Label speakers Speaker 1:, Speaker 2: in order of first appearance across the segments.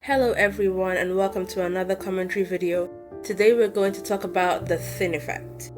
Speaker 1: Hello everyone and welcome to another commentary video. Today we're going to talk about the thin effect.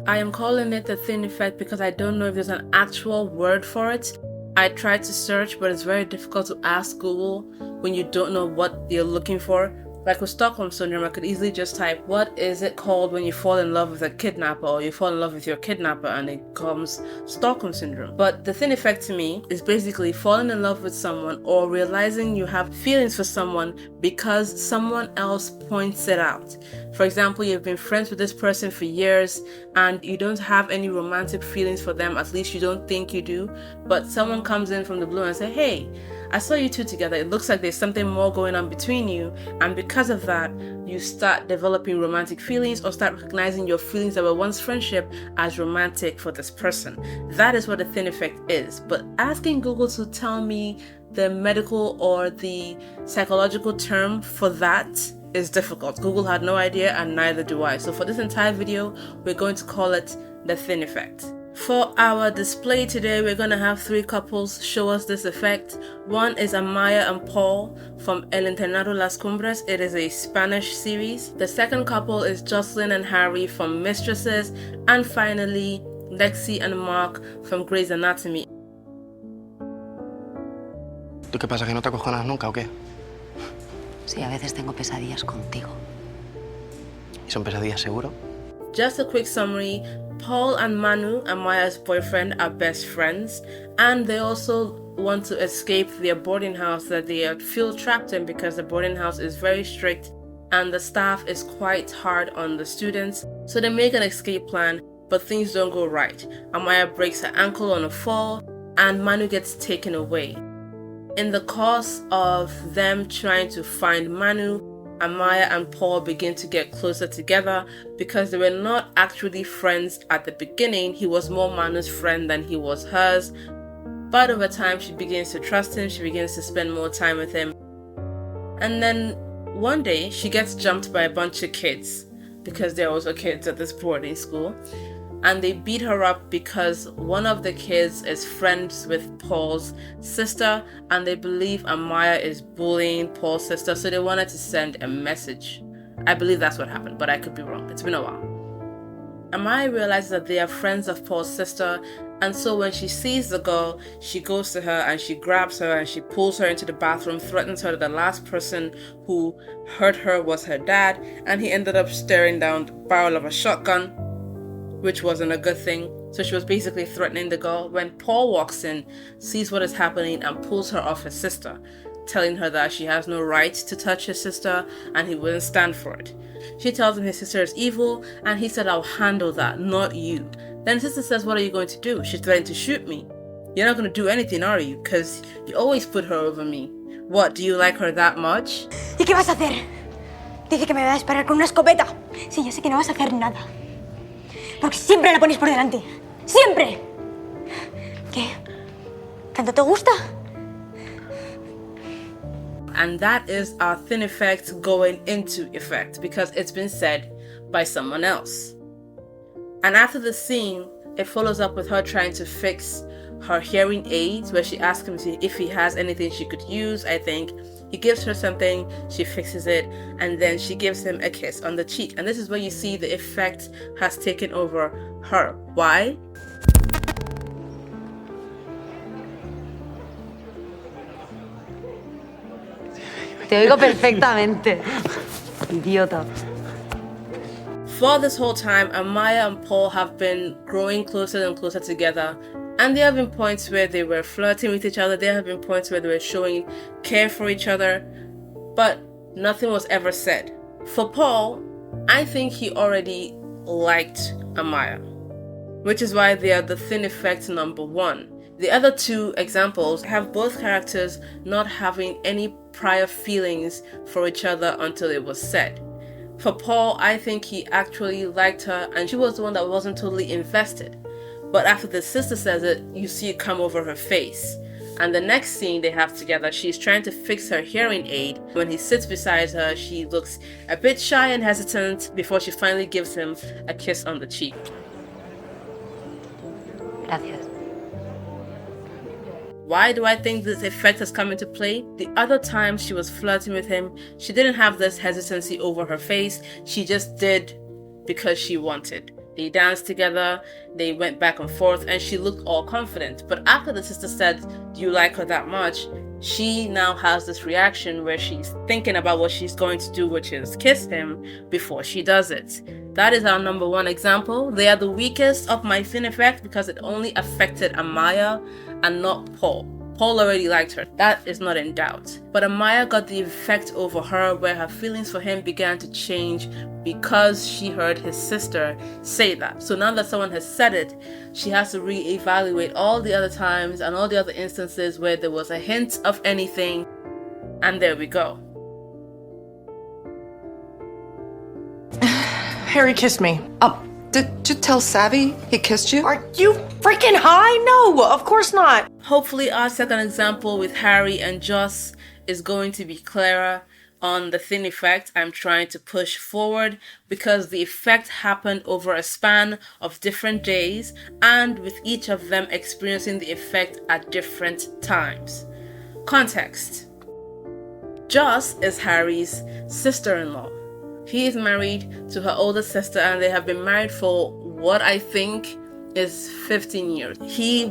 Speaker 1: I am calling it the thin effect because I don't know if there's an actual word for it. I tried to search, but it's very difficult to ask Google when you don't know what you're looking for. Like with Stockholm Syndrome, I could easily just type, what is it called when you fall in love with a kidnapper, or you fall in love with your kidnapper, and it comes Stockholm Syndrome. But the thin effect to me is basically falling in love with someone or realizing you have feelings for someone because someone else points it out. For example, you've been friends with this person for years and you don't have any romantic feelings for them, at least you don't think you do, but someone comes in from the blue and say, hey, I saw you two together. It looks like there's something more going on between you. And because of that, you start developing romantic feelings or start recognizing your feelings that were once friendship as romantic for this person. That is what the thin effect is. But asking Google to tell me the medical or the psychological term for that is difficult. Google had no idea and neither do I. So for this entire video, we're going to call it the thin effect. For our display today, we're going to have three couples show us this effect. One is Amaya and Paul from El Internado Las Cumbres. It is a Spanish series. The second couple is Jocelyn and Harry from Mistresses. And finally, Lexi and Mark from Grey's Anatomy.
Speaker 2: ¿Tú qué pasa, que no te acojonas nunca o qué?
Speaker 3: Sí, a veces tengo pesadillas contigo.
Speaker 2: ¿Y son pesadillas seguro?
Speaker 1: Just a quick summary. Paul and Manu, Amaya's boyfriend, are best friends, and they also want to escape their boarding house that they feel trapped in because the boarding house is very strict and the staff is quite hard on the students. So they make an escape plan, but things don't go right. Amaya breaks her ankle on a fall and Manu gets taken away. In the course of them trying to find Manu, Amaya and Paul begin to get closer together because they were not actually friends at the beginning. He was more Manu's friend than he was hers. But over time, she begins to trust him. She begins to spend more time with him. And then one day, she gets jumped by a bunch of kids because there was kids at this boarding school. And they beat her up because one of the kids is friends with Paul's sister and they believe Amaya is bullying Paul's sister, so they wanted to send a message. I believe that's what happened, but I could be wrong. It's been a while. Amaya realizes that they are friends of Paul's sister, and so when she sees the girl, she goes to her and she grabs her and she pulls her into the bathroom, threatens her that the last person who hurt her was her dad, and he ended up staring down the barrel of a shotgun, which wasn't a good thing. So she was basically threatening the girl when Paul walks in, sees what is happening and pulls her off his sister, telling her that she has no right to touch his sister and he wouldn't stand for it. She tells him his sister is evil and he said, I'll handle that, not you. Then his sister says, what are you going to do? She's threatening to shoot me. You're not going to do anything, are you? Because you always put her over me. What, do you like her that much?
Speaker 3: ¿Y qué vas a hacer? Dice que me va a disparar con una escopeta. Sí, ya sé que no vas a hacer nada. Porque siempre la pones por delante. ¡Siempre! ¿Qué? ¿Tanto te gusta?
Speaker 1: And that is our thin effect going into effect because it's been said by someone else. And after the scene, it follows up with her trying to fix her hearing aids, where she asks him if he has anything she could use, I think. He gives her something, she fixes it, and then she gives him a kiss on the cheek. And this is where you see the effect has taken over her. Why?
Speaker 3: Te oigo perfectamente. Idiota.
Speaker 1: For this whole time, Amaya and Paul have been growing closer and closer together. And there have been points where they were flirting with each other. There have been points where they were showing care for each other. But nothing was ever said. For Paul, I think he already liked Amaya, which is why they are the thin effect number one. The other two examples have both characters not having any prior feelings for each other until it was said. For Paul, I think he actually liked her and she was the one that wasn't totally invested. But after the sister says it, you see it come over her face. And the next scene they have together, she's trying to fix her hearing aid. When he sits beside her, she looks a bit shy and hesitant before she finally gives him a kiss on the cheek.
Speaker 3: Gracias.
Speaker 1: Why do I think this effect has come into play? The other time she was flirting with him, she didn't have this hesitancy over her face. She just did because she wanted. They danced together, they went back and forth, and she looked all confident. But after the sister said, "Do you like her that much?" she now has this reaction where she's thinking about what she's going to do, which is kiss him before she does it. That is our number one example. They are the weakest of my thin effect because it only affected Amaya and not Paul. Paul already liked her. That is not in doubt. But Amaya got the effect over her where her feelings for him began to change because she heard his sister say that. So now that someone has said it, she has to reevaluate all the other times and all the other instances where there was a hint of anything. And there we go.
Speaker 4: Harry kissed me.
Speaker 5: Did you tell Savvy he kissed you?
Speaker 4: Are you freaking high? No, of course not.
Speaker 1: Hopefully our second example with Harry and Joss is going to be clearer on the thin effect I'm trying to push forward, because the effect happened over a span of different days and with each of them experiencing the effect at different times. Context. Joss is Harry's sister-in-law. He is married to her older sister and they have been married for what I think is 15 years. He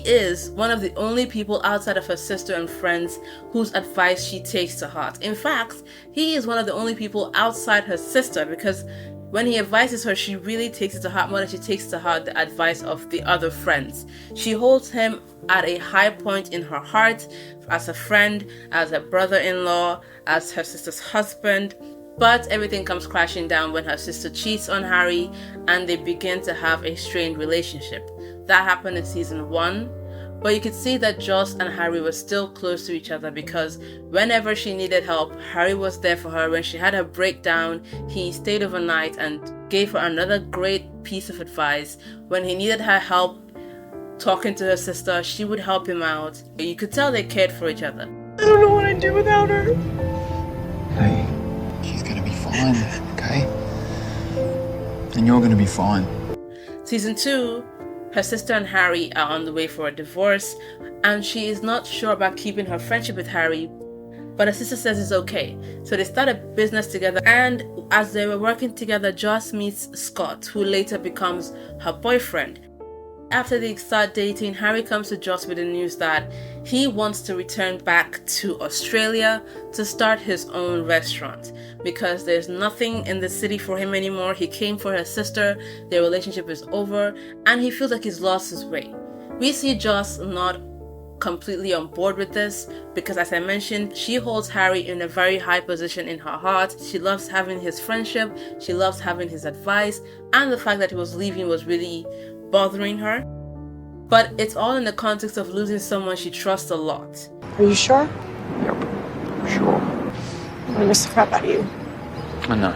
Speaker 1: is one of the only people outside of her sister and friends whose advice she takes to heart. In fact, he is one of the only people outside her sister, because when he advises her, she really takes it to heart more than she takes to heart the advice of the other friends. She holds him at a high point in her heart as a friend, as a brother-in-law, as her sister's husband. But everything comes crashing down when her sister cheats on Harry and they begin to have a strained relationship. That happened in season 1, but you could see that Joss and Harry were still close to each other because whenever she needed help, Harry was there for her. When she had a breakdown, he stayed overnight and gave her another great piece of advice. When he needed her help talking to her sister, she would help him out. You could tell they cared for each other.
Speaker 4: I don't know what I'd do without her.
Speaker 6: Hey, she's gonna be fine, okay? And you're gonna be fine.
Speaker 1: Season 2, her sister and Harry are on the way for a divorce, and she is not sure about keeping her friendship with Harry, but her sister says it's okay. So they start a business together, and as they were working together, Joss meets Scott, who later becomes her boyfriend. After they start dating, Harry comes to Joss with the news that he wants to return back to Australia to start his own restaurant because there's nothing in the city for him anymore. He came for her sister, their relationship is over, and he feels like he's lost his way. We see Joss not completely on board with this because, as I mentioned, she holds Harry in a very high position in her heart. She loves having his friendship, she loves having his advice, and the fact that he was leaving was really bothering her. But it's all in the context of losing someone she trusts a lot.
Speaker 4: Are you sure?
Speaker 6: Yep, sure.
Speaker 4: I'm gonna miss the crap out of you.
Speaker 6: I know.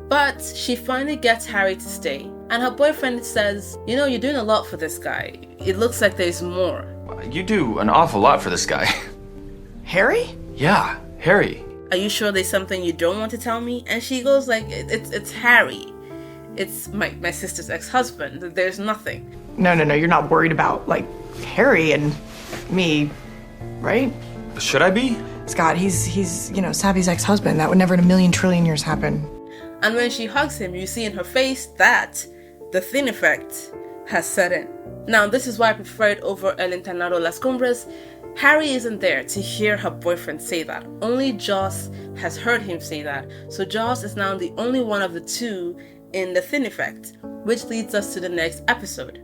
Speaker 1: But she finally gets Harry to stay, and her boyfriend says, "You know, you're doing a lot for this guy. It looks like there's more."
Speaker 7: You do an awful lot for this guy.
Speaker 4: Harry?
Speaker 7: Yeah, Harry.
Speaker 1: "Are you sure there's something you don't want to tell me?" And she goes like, it's Harry. It's my sister's ex-husband. There's nothing.
Speaker 4: No, you're not worried about, like, Harry and me, right?
Speaker 7: Should I be?
Speaker 4: Scott, he's Savvy's ex-husband. That would never in a million trillion years happen.
Speaker 1: And when she hugs him, you see in her face that the thin effect has set in. Now, this is why I prefer it over El Internado Las Cumbres. Harry isn't there to hear her boyfriend say that. Only Joss has heard him say that. So Joss is now the only one of the two in the thin effect, which leads us to the next episode.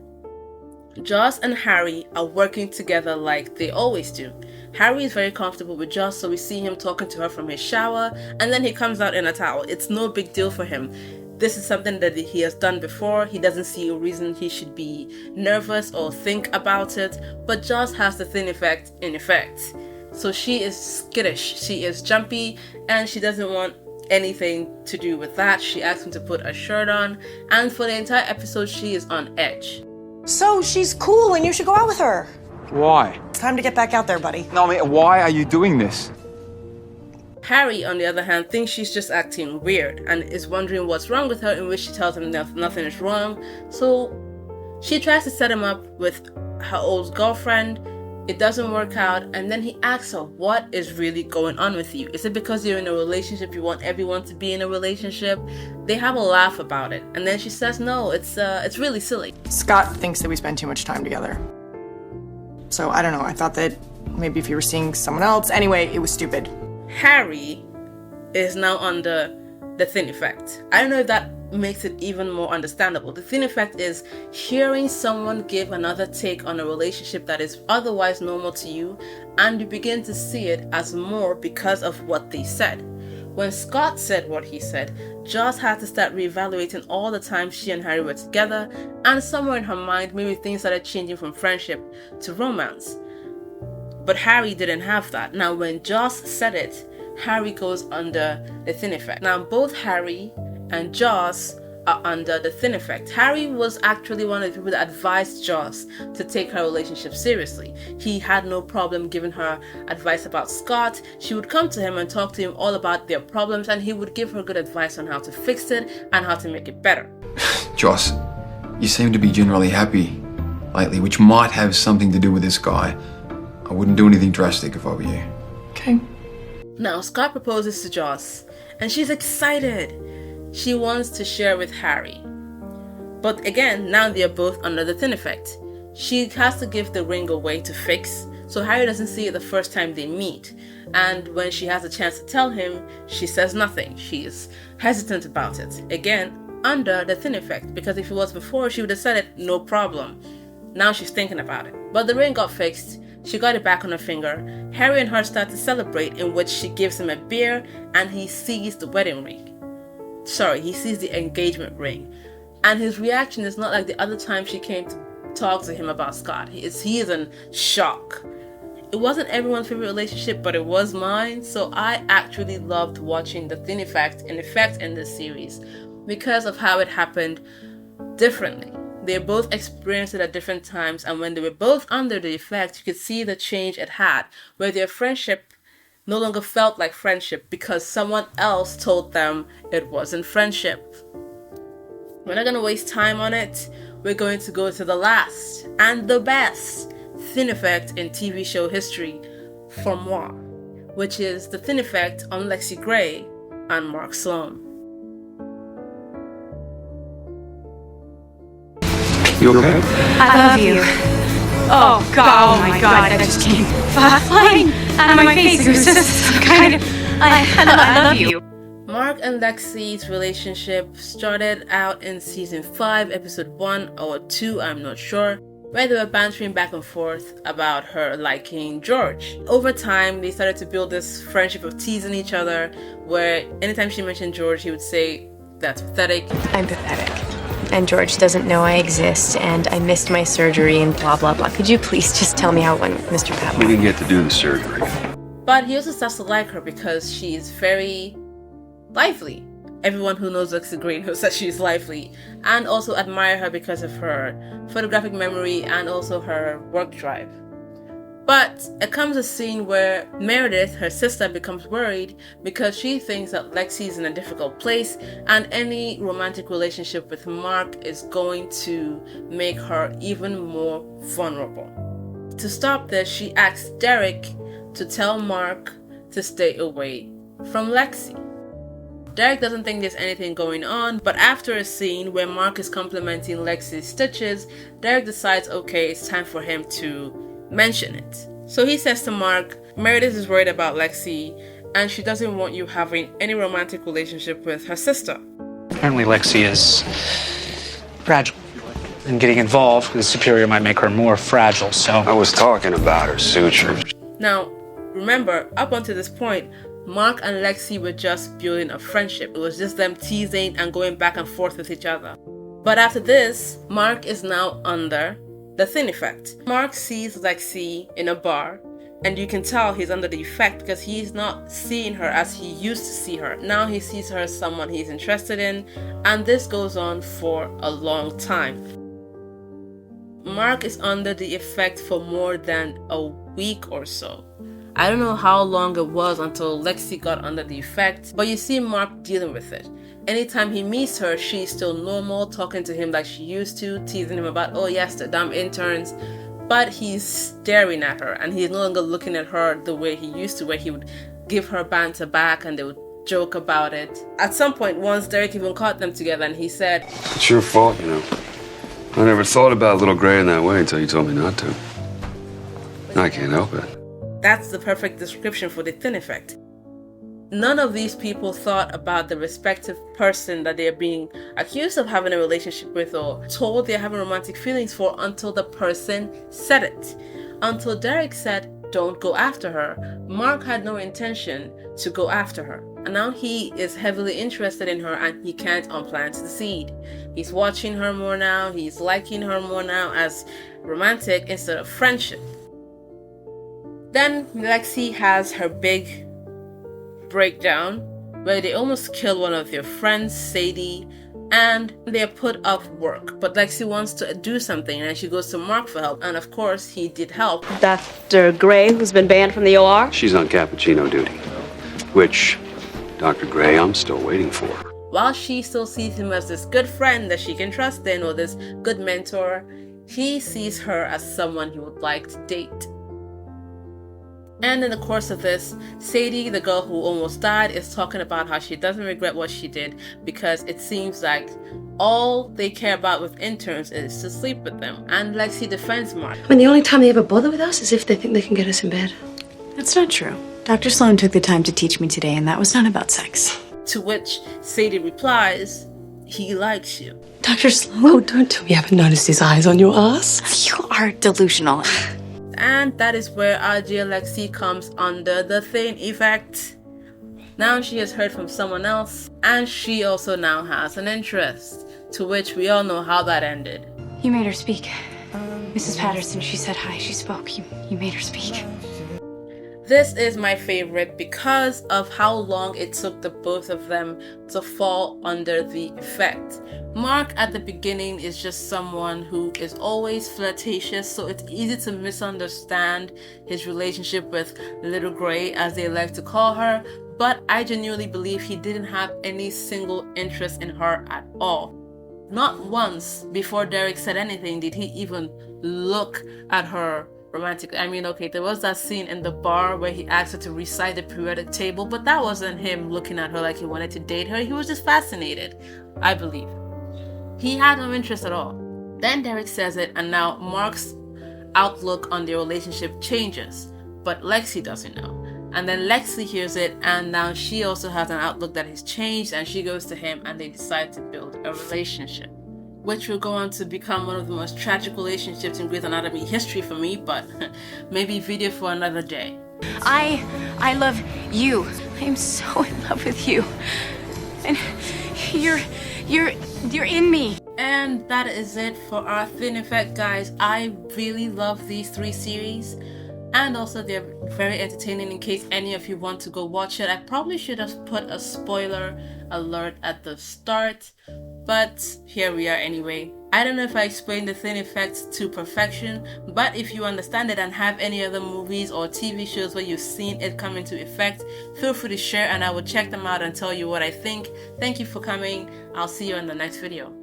Speaker 1: Joss and Harry are working together like they always do. Harry is very comfortable with Joss, so we see him talking to her from his shower, and then he comes out in a towel. It's no big deal for him. This is something that he has done before. He doesn't see a reason he should be nervous or think about it, but Joss has the thin effect in effect. So she is skittish, she is jumpy, and she doesn't want anything to do with that. She asks him to put a shirt on, and for the entire episode she is on edge.
Speaker 4: So she's cool and you should go out with her.
Speaker 6: Why?
Speaker 4: It's time to get back out there, buddy.
Speaker 6: No, I mean, why are you doing this?
Speaker 1: Harry, on the other hand, thinks she's just acting weird and is wondering what's wrong with her, in which she tells him that nothing is wrong. So she tries to set him up with her old girlfriend, It doesn't work out, and then he asks her, what is really going on with you? Is it because you're in a relationship, you want everyone to be in a relationship? They have a laugh about it, and then she says, no, it's really silly.
Speaker 4: Scott thinks that we spend too much time together. So I don't know, I thought that maybe if you were seeing someone else. Anyway, it was stupid.
Speaker 1: Harry is now under the thin effect. I don't know if that makes it even more understandable. The thin effect is hearing someone give another take on a relationship that is otherwise normal to you, and you begin to see it as more because of what they said. When Scott said what he said, Joss had to start reevaluating all the time she and Harry were together, and somewhere in her mind maybe things started changing from friendship to romance. But Harry didn't have that. Now when Joss said it, Harry goes under the thin effect. Now both Harry and Joss are under the thin effect. Harry was actually one of the people that advised Joss to take her relationship seriously. He had no problem giving her advice about Scott. She would come to him and talk to him all about their problems, and he would give her good advice on how to fix it and how to make it better.
Speaker 6: Joss, you seem to be generally happy lately, which might have something to do with this guy. I wouldn't do anything drastic if I were you.
Speaker 4: Okay.
Speaker 1: Now Scott proposes to Joss, and she's excited. She wants to share with Harry. But again, now they're both under the thin effect. She has to give the ring away to fix, so Harry doesn't see it the first time they meet. And when she has a chance to tell him, she says nothing. She's hesitant about it. Again, under the thin effect, because if it was before, she would have said it, no problem. Now she's thinking about it. But the ring got fixed. She got it back on her finger. Harry and her start to celebrate, in which she gives him a beer and he sees the wedding ring. He sees the engagement ring. And his reaction is not like the other time she came to talk to him about Scott. He is in shock. It wasn't everyone's favorite relationship, but it was mine. So I actually loved watching the thin effect in this series because of how it happened differently. They both experienced it at different times, and when they were both under the effect, you could see the change it had, where their friendship no longer felt like friendship because someone else told them it wasn't friendship. We're not going to waste time on it. We're going to go to the last and the best thin effect in TV show history for moi, which is the thin effect on Lexi Gray and Mark Sloan.
Speaker 6: You okay?
Speaker 3: I love you. Oh God! Oh my God! That just came flying out of my face. It was just kind of. I love you.
Speaker 1: Mark and Lexi's relationship started out in season 5, episode 1 or 2, I'm not sure, where they were bantering back and forth about her liking George. Over time, they started to build this friendship of teasing each other, where anytime she mentioned George, he would say, "That's pathetic."
Speaker 8: I'm pathetic. And George doesn't know I exist, and I missed my surgery, and blah, blah, blah. Could you please just tell me how it went, Mr. Pat?
Speaker 9: We didn't get to do the surgery.
Speaker 1: But he also starts to like her because she's very lively. Everyone who knows Lexi Gray knows that she's lively, and also admire her because of her photographic memory and also her work drive. But it comes a scene where Meredith, her sister, becomes worried because she thinks that Lexi is in a difficult place, and any romantic relationship with Mark is going to make her even more vulnerable. To stop this, she asks Derek to tell Mark to stay away from Lexi. Derek doesn't think there's anything going on, but after a scene where Mark is complimenting Lexi's stitches, Derek decides, okay, it's time for him to mention it. So he says to Mark, Meredith is worried about Lexi, and she doesn't want you having any romantic relationship with her sister.
Speaker 10: Apparently Lexi is fragile, and getting involved with a superior might make her more fragile, so...
Speaker 9: I was talking about her suture.
Speaker 1: Now, remember, up until this point, Mark and Lexi were just building a friendship. It was just them teasing and going back and forth with each other. But after this, Mark is now under the thin effect. Mark sees Lexi in a bar, and you can tell he's under the effect because he's not seeing her as he used to see her. Now he sees her as someone he's interested in, and this goes on for a long time. Mark is under the effect for more than a week or so. I don't know how long it was until Lexi got under the effect, but you see Mark dealing with it. Anytime he meets her, she's still normal, talking to him like she used to, teasing him about, oh yes, the damn interns. but he's staring at her, and he's no longer looking at her the way he used to, where he would give her banter back and they would joke about it. At some point, once Derek even caught them together, and he said,
Speaker 9: It's your fault, you know. I never thought about little Gray in that way until you told me not to. I can't help it.
Speaker 1: that's the perfect description for the thin effect. None of these people thought about the respective person that they're being accused of having a relationship with or told they're having romantic feelings for until the person said it. Until Derek said, don't go after her. Mark had no intention to go after her. And now he is heavily interested in her and he can't unplant the seed. He's watching her more now, he's liking her more now as romantic instead of friendship. Then Lexi has her big breakdown where they almost kill one of their friends, Sadie, and they're put off work. But Lexi wants to do something and she goes to Mark for help. And of course, he did help.
Speaker 11: Dr. Gray, who's been banned from the OR?
Speaker 9: She's on cappuccino duty, which, Dr. Gray, I'm still waiting for.
Speaker 1: While she still sees him as this good friend that she can trust in or this good mentor, he sees her as someone he would like to date. And in the course of this, Sadie, the girl who almost died, is talking about how she doesn't regret what she did because it seems like all they care about with interns is to sleep with them. And Lexi defends Mark.
Speaker 12: I mean, the only time they ever bother with us is if they think they can get us in bed.
Speaker 13: That's not true. Dr. Sloan took the time to teach me today, and that was not about sex.
Speaker 1: To which Sadie replies, he likes you.
Speaker 12: Dr. Sloan? Oh, don't tell me you haven't noticed his eyes on your ass.
Speaker 13: You are delusional.
Speaker 1: And that is where our dear Lexi comes under the thin effect. Now she has heard from someone else, and she also now has an interest, to which we all know how that ended.
Speaker 13: You made her speak. Mrs. Patterson, she said hi, she spoke. You made her speak.
Speaker 1: This is my favorite because of how long it took the both of them to fall under the effect. Mark at the beginning is just someone who is always flirtatious, so it's easy to misunderstand his relationship with Little Gray, as they like to call her, but I genuinely believe he didn't have any single interest in her at all. Not once before Derek said anything did he even look at her romantic. I mean, okay, there was that scene in the bar where he asked her to recite the periodic table, but that wasn't him looking at her like he wanted to date her. He was just fascinated, I believe. He had no interest at all. Then Derek says it, and now Mark's outlook on their relationship changes, but Lexi doesn't know. And then Lexi hears it, and now she also has an outlook that has changed, and she goes to him, and they decide to build a relationship, which will go on to become one of the most tragic relationships in Grey's Anatomy history for me, but maybe video for another day.
Speaker 13: I love you. I am so in love with you. And you're in me.
Speaker 1: And that is it for our Thin Effect, guys. I really love these 3 series. And also they're very entertaining in case any of you want to go watch it. I probably should have put a spoiler alert at the start, but here we are anyway. I don't know if I explained the Thin Effect to perfection, but if you understand it and have any other movies or TV shows where you've seen it come into effect, feel free to share and I will check them out and tell you what I think. Thank you for coming. I'll see you in the next video.